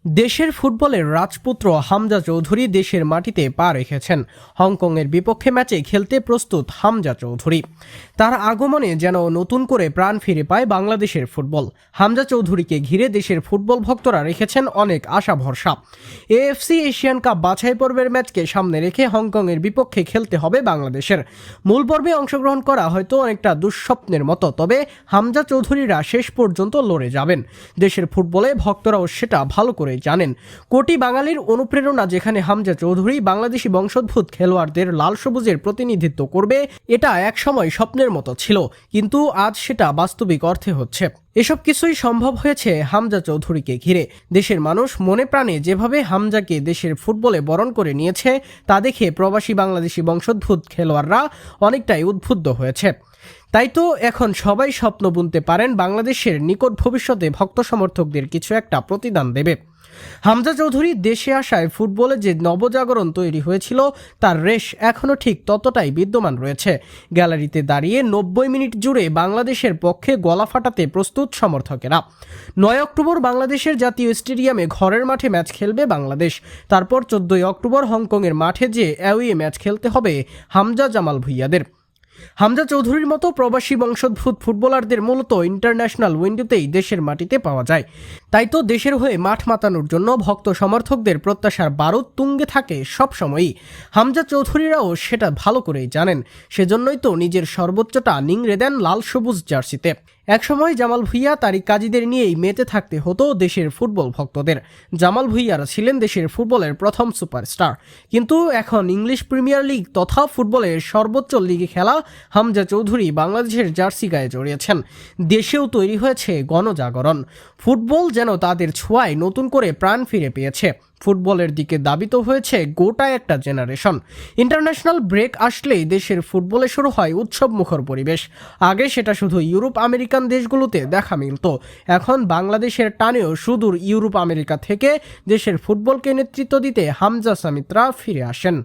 দেশের ফুটবলের রাজপুত্র হামজা চৌধুরী দেশের মাটিতে পা রেখেছেন। হংকংয়ের বিপক্ষে ম্যাচে খেলতে প্রস্তুত হামজা চৌধুরী। তার আগমনে যেন নতুন করে প্রাণ ফিরে পায় বাংলাদেশের ফুটবল। হামজা চৌধুরীকে ঘিরে দেশের ফুটবল ভক্তরা রেখেছেন অনেক আশা ভরসা। এএফসি এশিয়ান কাপ বাছাই পর্বের ম্যাচকে সামনে রেখে হংকংয়ের বিপক্ষে খেলতে হবে বাংলাদেশের। মূল পর্বে অংশগ্রহণ করা হয়তো অনেকটা দুঃস্বপ্নের মতো, তবে হামজা চৌধুরীরা শেষ পর্যন্ত লড়ে যাবেন। দেশের ফুটবলে ভক্তরাও সেটা ভালো করে জানেন। কোটি বাঙালির অনুপ্রেরণা যেখানে হামজা চৌধুরী বাংলাদেশি বংশোদ্ভূত খেলোয়াড়দের লাল সবুজের প্রতিনিধিত্ব করবে, এটা একসময় স্বপ্নের মতো ছিল, কিন্তু আজ সেটা বাস্তবিক অর্থে হচ্ছে। এসব কিছুই সম্ভব হয়েছে হামজা চৌধুরীকে ঘিরে। দেশের মানুষ মনে প্রাণে যেভাবে হামজাকে দেশের ফুটবলে বরণ করে নিয়েছে, তা দেখে প্রবাসী বাংলাদেশি বংশোদ্ভূত খেলোয়াড়রা অনেকটাই উদ্বুদ্ধ হয়েছে। তাই তো এখন সবাই স্বপ্ন বুনতে পারেন বাংলাদেশের নিকট ভবিষ্যতে ভক্ত সমর্থকদের কিছু একটা প্রতিদান দেবে। হামজা চৌধুরী দেশে আসায় ফুটবলে যে নবজাগরণ তৈরি হয়েছিল, তার রেশ এখনও ঠিক ততটাই বিদ্যমান রয়েছে। গ্যালারিতে দাঁড়িয়ে 90 মিনিট জুড়ে বাংলাদেশের পক্ষে গলা ফাটাতে প্রস্তুত সমর্থকেরা। 9 অক্টোবর বাংলাদেশের জাতীয় স্টেডিয়ামে ঘরের মাঠে ম্যাচ খেলবে বাংলাদেশ। তারপর 14 অক্টোবর হংকংয়ের মাঠে যে অ্যাওয়ে ম্যাচ খেলতে হবে হামজা জামাল ভুঁইয়াদের। হামজা চৌধুরীর মতো প্রবাসী বংশোদ্ভূত ফুটবলারদের মূলত ইন্টারন্যাশনাল উইন্ডোতেই দেশের মাটিতে পাওয়া যায়। তাই তো দেশের হয়ে মাঠ মাতানোর জন্য ভক্ত সমর্থকদের প্রত্যাশার বারুদ তুঙ্গে থাকে সবসময়ই। হামজা চৌধুরীরাও সেটা ভালো করেই জানেন। সেজন্যই তো নিজের সর্বোচ্চটা নিংড়ে দেন লাল সবুজ জার্সিতে। একসময় জামাল ভুঁইয়া তারিক কাজীদের নিয়েই মেতে থাকতে হতো দেশের ফুটবল ভক্তদের। জামাল ভুঁইয়ারা ছিলেন দেশের ফুটবলের প্রথম সুপারস্টার, কিন্তু এখন ইংলিশ প্রিমিয়ার লিগ তথা ফুটবলের সর্বোচ্চ লিগে খেলা হামজা চৌধুরী বাংলাদেশের জার্সি গায়ে জড়িয়েছেন। দেশেও তৈরি হয়েছে গণজাগরণ। ফুটবল যেন তাদের ছোঁয়ায় নতুন করে প্রাণ ফিরে পেয়েছে। ফুটবলের দিকে দাবিত হয়েছে গোটা একটা জেনারেশন। ইন্টারন্যাশনাল ব্রেক আসলেই দেশের ফুটবলে শুরু হয় উৎসব মুখর পরিবেশ। আগে সেটা শুধু ইউরোপ আমেরিকান দেশগুলোতে দেখা মিলত, এখন বাংলাদেশের টানেও সুদূর ইউরোপ আমেরিকা থেকে দেশের ফুটবলকে নেতৃত্ব দিতে হামজা সামিত্রা ফিরে আসেন।